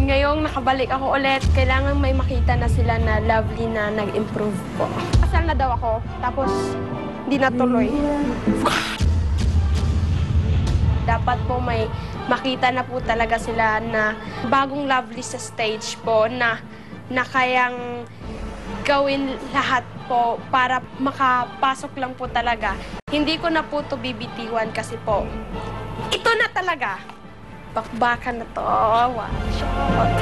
Ngayong nakabalik ako ulit, kailangan may makita na sila na Lovely na nag-improve po. Kasal na daw ako, tapos hindi natuloy. Dapat po may makita na po talaga sila na bagong Lovely sa stage po na kayang gawin lahat po para makapasok lang po talaga. Hindi ko na po ito bibitiwan kasi po, ito na talaga. Bakbakan na to. One shot.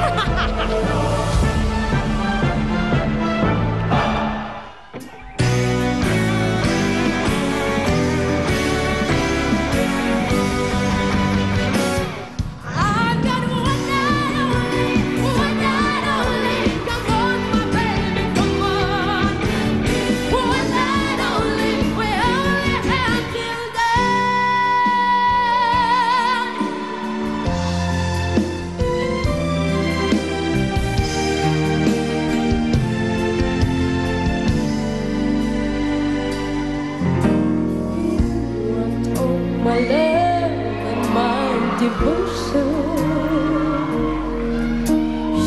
My love and my devotion,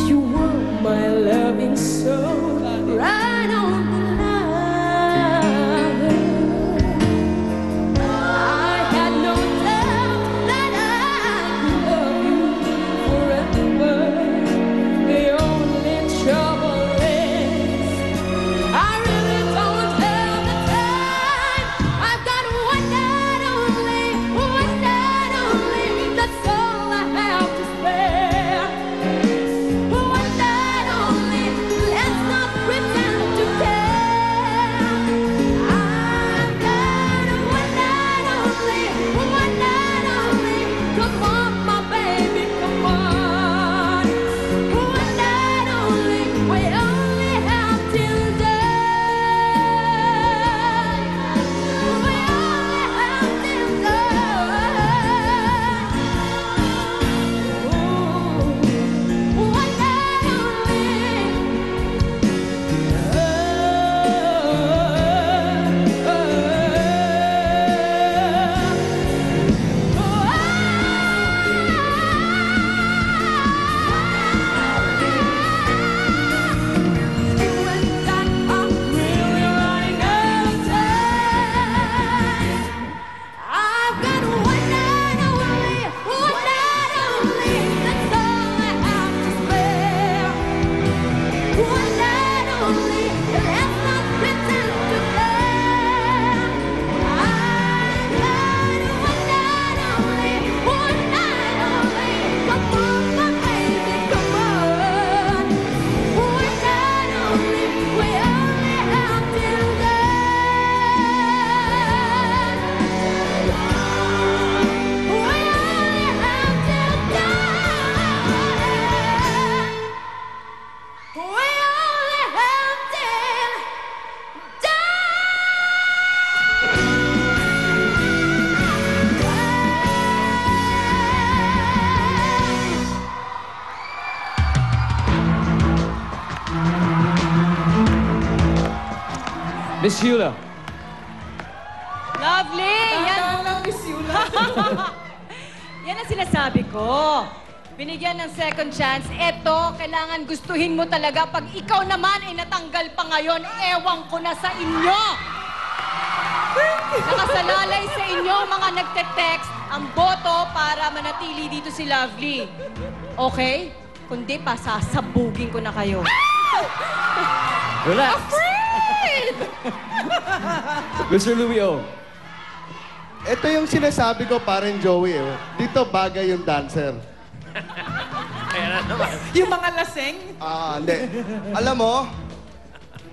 you want my loving soul right on the line. I had no doubt that I could love you forever. The only trouble is I really don't have the time. I've got one night only. That's all I have to spare. One night only. Let's not pretend to care. I've got one night only. One night only. Come on, my baby, come on. One night only. We only have till dawn. We only have till dawn. I've got one night only, one night only. That's all I have to spare. One night only, let's not pretend to care. I've got one night only, one night only. Come on, my baby, come on. One night only, we only have till Miss Yula. Lovely! Yan, yan ang sinasabi ko. Binigyan ng second chance. Eto, kailangan gustuhin mo talaga. Pag ikaw naman ay natanggal pa ngayon, ewan ko na sa inyo. Nakasalalay sa inyo, mga nagte-text, ang boto para manatili dito si Lovely. Okay? Kundi pa, sasabugin ko na kayo. Relax. Mr. Louie O. Ito yung sinasabi ko, parang Joey. Dito bagay yung dancer. Yung mga laseng? Hindi. Alam mo,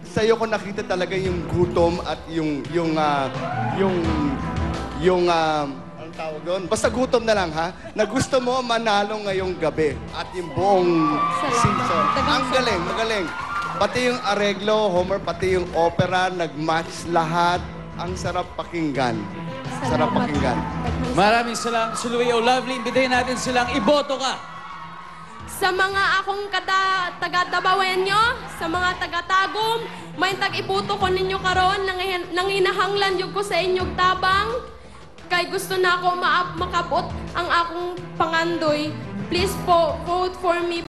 sa'yo ko nakita talaga yung gutom at anong tawag doon? Basta gutom na lang, ha? Na gusto mo manalo ngayong gabi at yung buong season. Ang galing, magaling. Pati yung areglo, Homer, pati yung opera, nag-match lahat. Ang sarap pakinggan. Sarap pakinggan. Maraming salamat, Mr. Louie O. Lovely, imbitahin natin silang iboto ka. Sa mga akong taga-Tabawenyo, sa mga taga-Tagum, may tag-ibuto ko ninyo karon nang hinahanglan yung ko sa inyong tabang. Kay gusto na ako makabot ang akong pangandoy. Please po, vote for me.